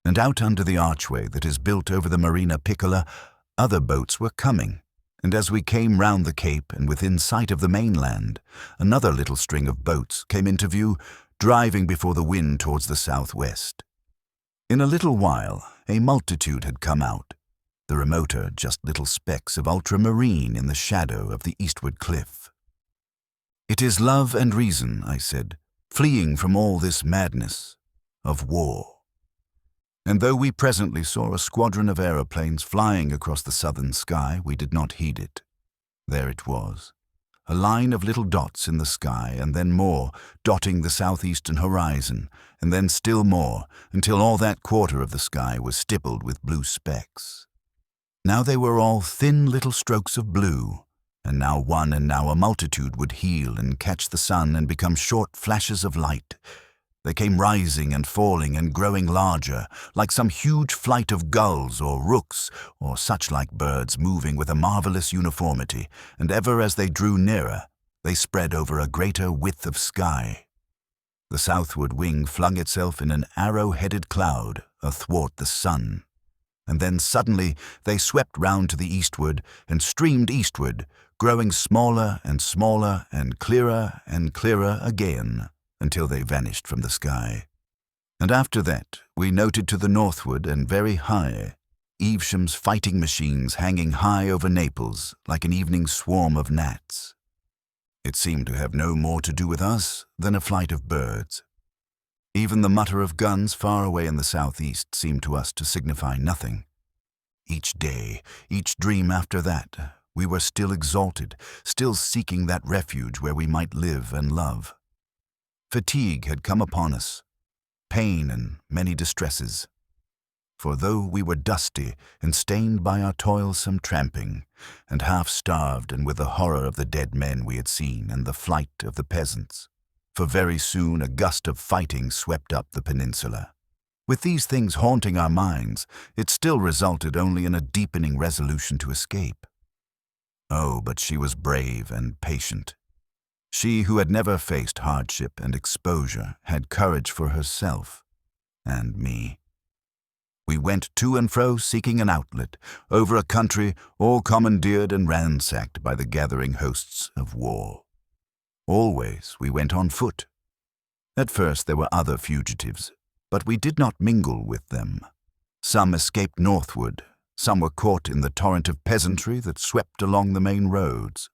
[SPEAKER 1] And out under the archway that is built over the Marina Piccola, other boats were coming, and as we came round the cape and within sight of the mainland, another little string of boats came into view, driving before the wind towards the southwest. In a little while, a multitude had come out, the remoter just little specks of ultramarine in the shadow of the eastward cliff. It is love and reason, I said, fleeing from all this madness of war. And though we presently saw a squadron of aeroplanes flying across the southern sky, we did not heed it. There it was, a line of little dots in the sky, and then more, dotting the southeastern horizon, and then still more, until all that quarter of the sky was stippled with blue specks. Now they were all thin little strokes of blue, and now one and now a multitude would heel and catch the sun and become short flashes of light. They came rising and falling and growing larger, like some huge flight of gulls or rooks or such-like birds moving with a marvelous uniformity, and ever as they drew nearer, they spread over a greater width of sky. The southward wing flung itself in an arrow-headed cloud athwart the sun, and then suddenly they swept round to the eastward and streamed eastward, growing smaller and smaller and clearer again, until they vanished from the sky. And after that, we noted to the northward and very high, Evesham's fighting machines hanging high over Naples like an evening swarm of gnats. It seemed to have no more to do with us than a flight of birds. Even the mutter of guns far away in the southeast seemed to us to signify nothing. Each day, each dream after that, we were still exalted, still seeking that refuge where we might live and love. Fatigue had come upon us. pain and many distresses. For though we were dusty and stained by our toilsome tramping, and half-starved and with the horror of the dead men we had seen and the flight of the peasants, for very soon a gust of fighting swept up the peninsula. With these things haunting our minds, it still resulted only in a deepening resolution to escape. Oh, but she was brave and patient. She who had never faced hardship and exposure had courage for herself and me. We went to and fro seeking an outlet, over a country all commandeered and ransacked by the gathering hosts of war. Always we went on foot. At first there were other fugitives, but we did not mingle with them. Some escaped northward, some were caught in the torrent of peasantry that swept along the main roads.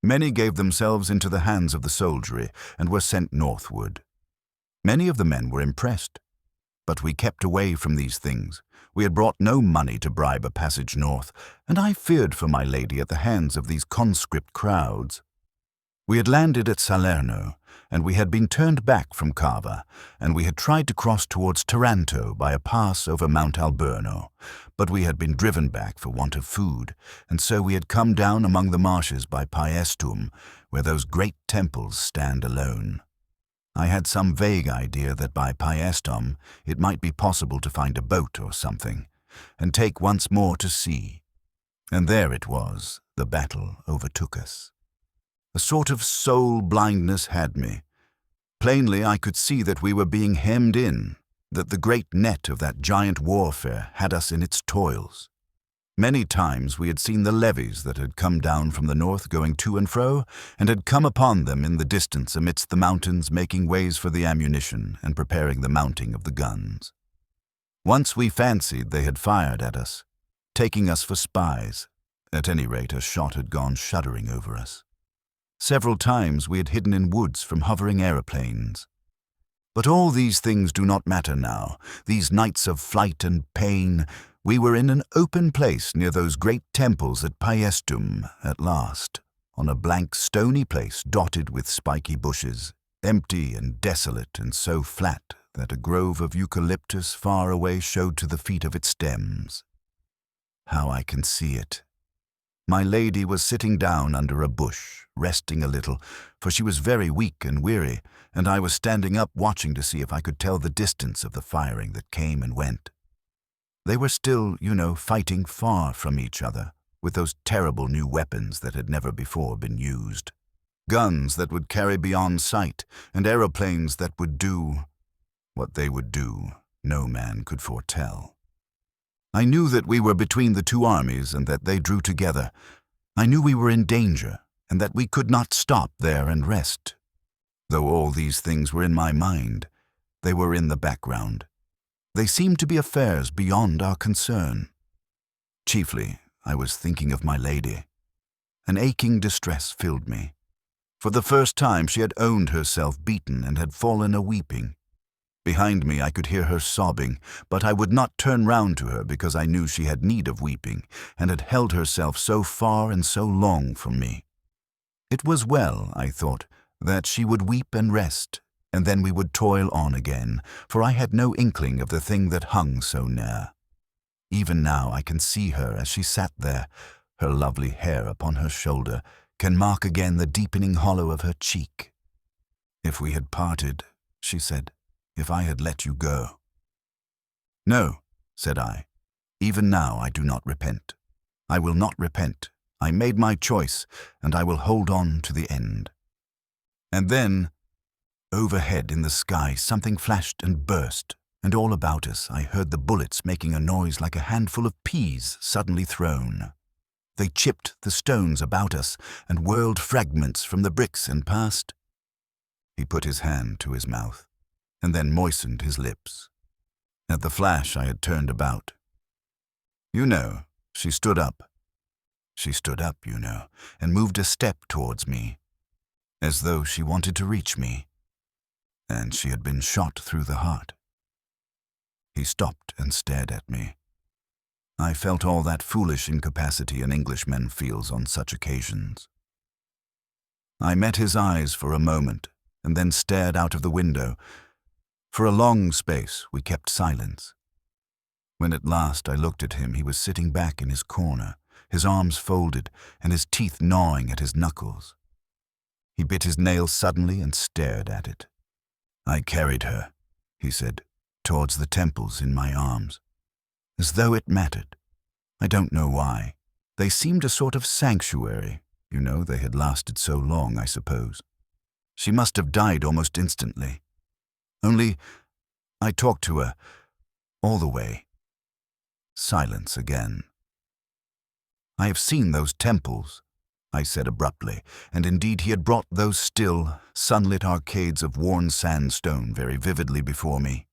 [SPEAKER 1] Many gave themselves into the hands of the soldiery and were sent northward. Many of the men were impressed, but we kept away from these things. We had brought no money to bribe a passage north, and I feared for my lady at the hands of these conscript crowds. We had landed at Salerno, and we had been turned back from Cava, and we had tried to cross towards Taranto by a pass over Mount Alburno, but we had been driven back for want of food, and so we had come down among the marshes by Paestum, where those great temples stand alone. I had some vague idea that by Paestum it might be possible to find a boat or something, and take once more to sea. And there it was, the battle overtook us. A sort of soul blindness had me. Plainly I could see that we were being hemmed in, that the great net of that giant warfare had us in its toils. Many times we had seen the levies that had come down from the north going to and fro, and had come upon them in the distance amidst the mountains, making ways for the ammunition and preparing the mounting of the guns. Once we fancied they had fired at us, taking us for spies. At any rate, a shot had gone shuddering over us. Several times we had hidden in woods from hovering aeroplanes. But all these things do not matter now, these nights of flight and pain. We were in an open place near those great temples at Paestum at last, on a blank stony place dotted with spiky bushes, empty and desolate and so flat that a grove of eucalyptus far away showed to the feet of its stems. How I can see it! My lady was sitting down under a bush, resting a little, for she was very weak and weary, and I was standing up watching to see if I could tell the distance of the firing that came and went. They were still, fighting far from each other, with those terrible new weapons that had never before been used. Guns that would carry beyond sight, and aeroplanes that would do what they would do, no man could foretell. I knew that we were between the two armies and that they drew together. I knew we were in danger and that we could not stop there and rest. Though all these things were in my mind, they were in the background. They seemed to be affairs beyond our concern. Chiefly, I was thinking of my lady. An aching distress filled me. For the first time she had owned herself beaten and had fallen a-weeping. Behind me I could hear her sobbing, but I would not turn round to her because I knew she had need of weeping, and had held herself so far and so long from me. It was well, I thought, that she would weep and rest, and then we would toil on again, for I had no inkling of the thing that hung so near. Even now I can see her as she sat there, her lovely hair upon her shoulder, can mark again the deepening hollow of her cheek. "If we had parted," she said, "if I had let you go." "No," said I. "Even now I do not repent. I will not repent. I made my choice, and I will hold on to the end." And then, overhead in the sky, something flashed and burst, and all about us I heard the bullets making a noise like a handful of peas suddenly thrown. They chipped the stones about us and whirled fragments from the bricks and past. He put his hand to his mouth, and then moistened his lips. At the flash I had turned about. She stood up. She stood up, and moved a step towards me, as though she wanted to reach me, and she had been shot through the heart. He stopped and stared at me. I felt all that foolish incapacity an Englishman feels on such occasions. I met his eyes for a moment, and then stared out of the window. For a long space we kept silence. When at last I looked at him, he was sitting back in his corner, his arms folded and his teeth gnawing at his knuckles. He bit his nail suddenly and stared at it. "I carried her," he said, "towards the temples in my arms. As though it mattered. I don't know why. They seemed a sort of sanctuary. You know, they had lasted so long, I suppose. She must have died almost instantly. Only, I talked to her all the way." Silence again. "I have seen those temples," I said abruptly, and indeed he had brought those still, sunlit arcades of worn sandstone very vividly before me.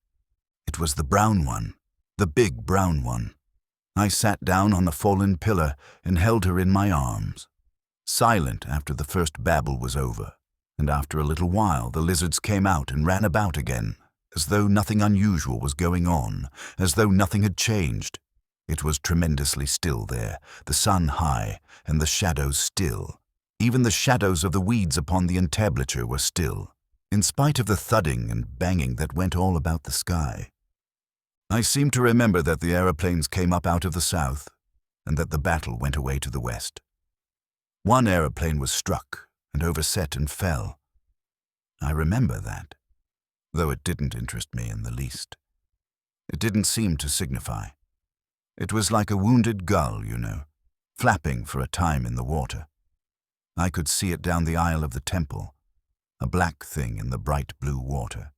[SPEAKER 1] It was the brown one, the big brown one. I sat down on the fallen pillar and held her in my arms. Silent after the first babble was over, and after a little while the lizards came out and ran about again, as though nothing unusual was going on, as though nothing had changed. It was tremendously still there, the sun high, and the shadows still. Even the shadows of the weeds upon the entablature were still, in spite of the thudding and banging that went all about the sky. I seem to remember that the aeroplanes came up out of the south, and that the battle went away to the west. One aeroplane was struck and overset and fell. I remember that, though it didn't interest me in the least. It didn't seem to signify. It was like a wounded gull, you know, flapping for a time in the water. I could see it down the aisle of the temple, a black thing in the bright blue water.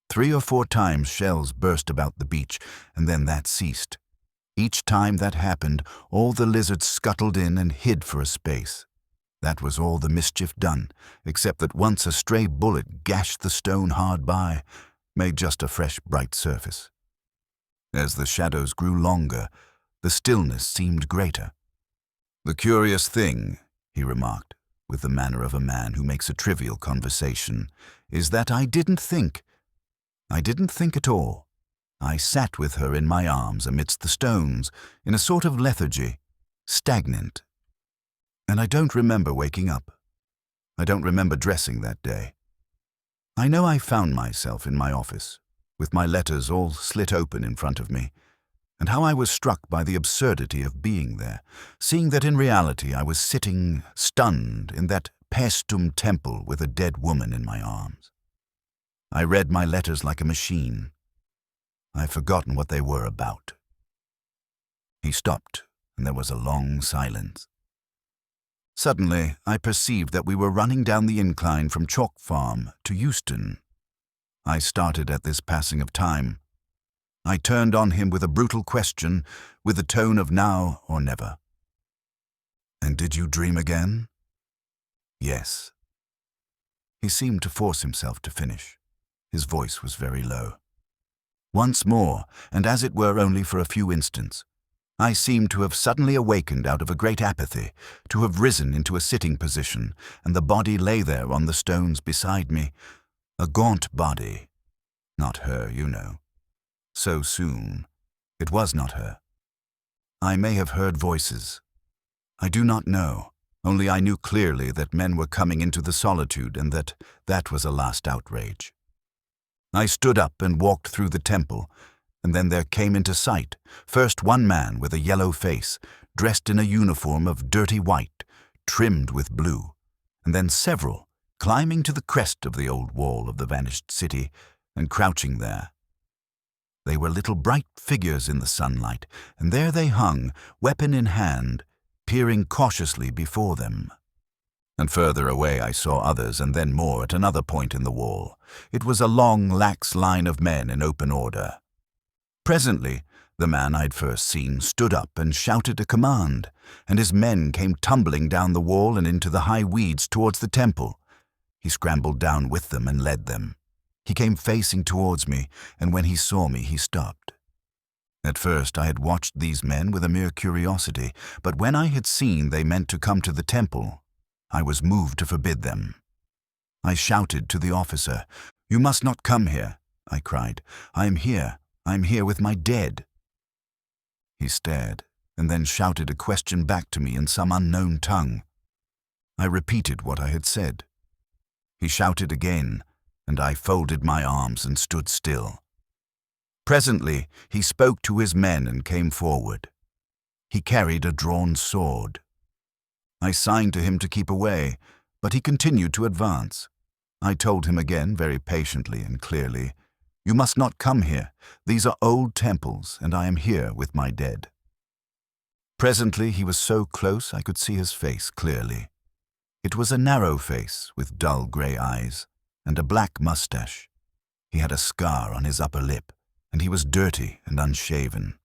[SPEAKER 1] 3 or 4 times shells burst about the beach, and then that ceased. Each time that happened, all the lizards scuttled in and hid for a space. That was all the mischief done, except that once a stray bullet gashed the stone hard by, made just a fresh bright surface. As the shadows grew longer, the stillness seemed greater. "The curious thing," he remarked, with the manner of a man who makes a trivial conversation, "is that I didn't think. I didn't think at all. I sat with her in my arms amidst the stones, in a sort of lethargy, stagnant. And I don't remember waking up. I don't remember dressing that day. I know I found myself in my office, with my letters all slit open in front of me, and how I was struck by the absurdity of being there, seeing that in reality I was sitting, stunned, in that Paestum temple with a dead woman in my arms. I read my letters like a machine. I've forgotten what they were about." He stopped, and there was a long silence. Suddenly, I perceived that we were running down the incline from Chalk Farm to Euston. I started at this passing of time. I turned on him with a brutal question, with the tone of now or never. "And did you dream again?" "Yes." He seemed to force himself to finish. His voice was very low. "Once more, and as it were only for a few instants, I seemed to have suddenly awakened out of a great apathy, to have risen into a sitting position, and the body lay there on the stones beside me, a gaunt body. Not her, you know. So soon. It was not her. I may have heard voices. I do not know, only I knew clearly that men were coming into the solitude and that was a last outrage. I stood up and walked through the temple, and then there came into sight, first one man with a yellow face, dressed in a uniform of dirty white, trimmed with blue, and then several, climbing to the crest of the old wall of the vanished city, and crouching there. They were little bright figures in the sunlight, and there they hung, weapon in hand, peering cautiously before them. And further away I saw others, and then more at another point in the wall. It was a long, lax line of men in open order. Presently, the man I'd first seen stood up and shouted a command, and his men came tumbling down the wall and into the high weeds towards the temple. He scrambled down with them and led them. He came facing towards me, and when he saw me, he stopped. At first I had watched these men with a mere curiosity, but when I had seen they meant to come to the temple, I was moved to forbid them. I shouted to the officer, "You must not come here," I cried. "I am here. I am here with my dead." He stared, and then shouted a question back to me in some unknown tongue. I repeated what I had said. He shouted again, and I folded my arms and stood still. Presently, he spoke to his men and came forward. He carried a drawn sword. I signed to him to keep away, but he continued to advance. I told him again, very patiently and clearly, "You must not come here. These are old temples, and I am here with my dead." Presently he was so close I could see his face clearly. It was a narrow face with dull grey eyes and a black mustache. He had a scar on his upper lip, and he was dirty and unshaven.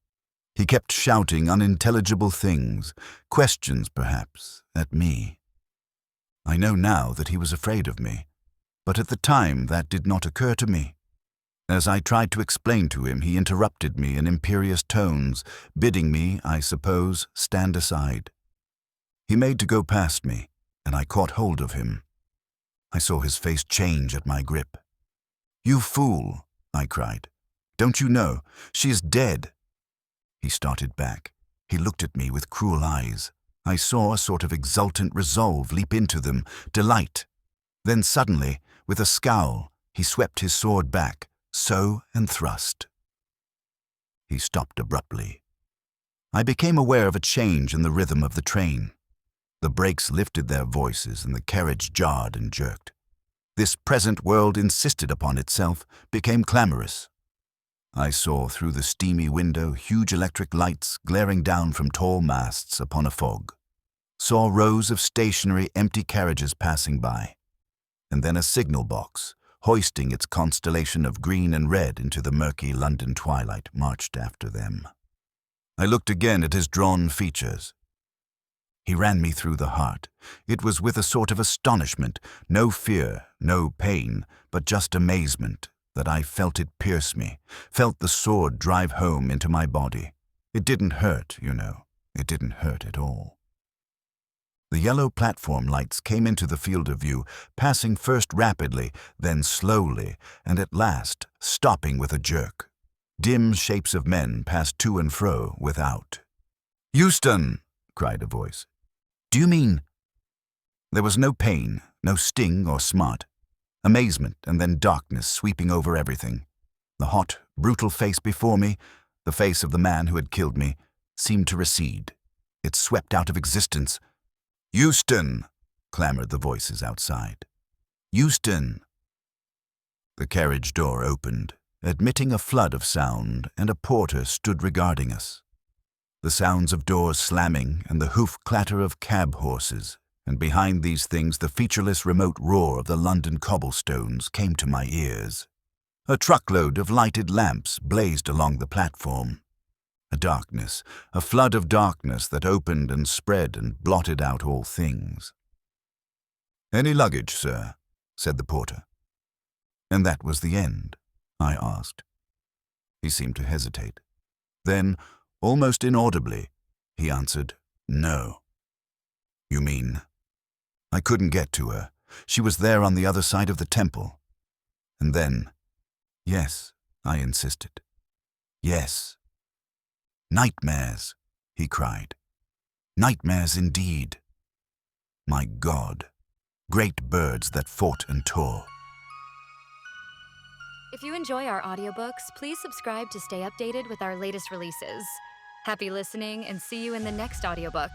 [SPEAKER 1] He kept shouting unintelligible things, questions perhaps, at me. I know now that he was afraid of me, but at the time that did not occur to me. As I tried to explain to him, he interrupted me in imperious tones, bidding me, I suppose, stand aside. He made to go past me, and I caught hold of him. I saw his face change at my grip. "You fool," I cried. "Don't you know? She is dead." He started back. He looked at me with cruel eyes. I saw a sort of exultant resolve leap into them, delight. Then suddenly, with a scowl, he swept his sword back, so and thrust. He stopped abruptly. I became aware of a change in the rhythm of the train. The brakes lifted their voices and the carriage jarred and jerked. This present world insisted upon itself, became clamorous. I saw through the steamy window huge electric lights glaring down from tall masts upon a fog. Saw rows of stationary empty carriages passing by, and then a signal box, hoisting its constellation of green and red into the murky London twilight, marched after them. I looked again at his drawn features. He ran me through the heart. It was with a sort of astonishment, no fear, no pain, but just amazement, that I felt it pierce me, felt the sword drive home into my body. It didn't hurt, you know. It didn't hurt at all. The yellow platform lights came into the field of view, passing first rapidly, then slowly, and at last stopping with a jerk. Dim shapes of men passed to and fro without. "Euston!" cried a voice. "Do you mean—" There was no pain, no sting or smart. Amazement and then darkness sweeping over everything. The hot, brutal face before me, the face of the man who had killed me, seemed to recede. It swept out of existence. "Euston!" clamored the voices outside. "Euston!" The carriage door opened, admitting a flood of sound, and a porter stood regarding us. The sounds of doors slamming and the hoof clatter of cab horses, and behind these things the featureless remote roar of the London cobblestones came to my ears. A truckload of lighted lamps blazed along the platform. A darkness, a flood of darkness that opened and spread and blotted out all things. "Any luggage, sir?" said the porter. "And that was the end?" I asked. He seemed to hesitate. Then, almost inaudibly, he answered, "No." "You mean—" I couldn't get to her. She was there on the other side of the temple. And then, "Yes," I insisted. "Yes." "Nightmares," he cried. "Nightmares indeed. My God, great birds that fought and tore."
[SPEAKER 2] If you enjoy our audiobooks, please subscribe to stay updated with our latest releases. Happy listening and see you in the next audiobook.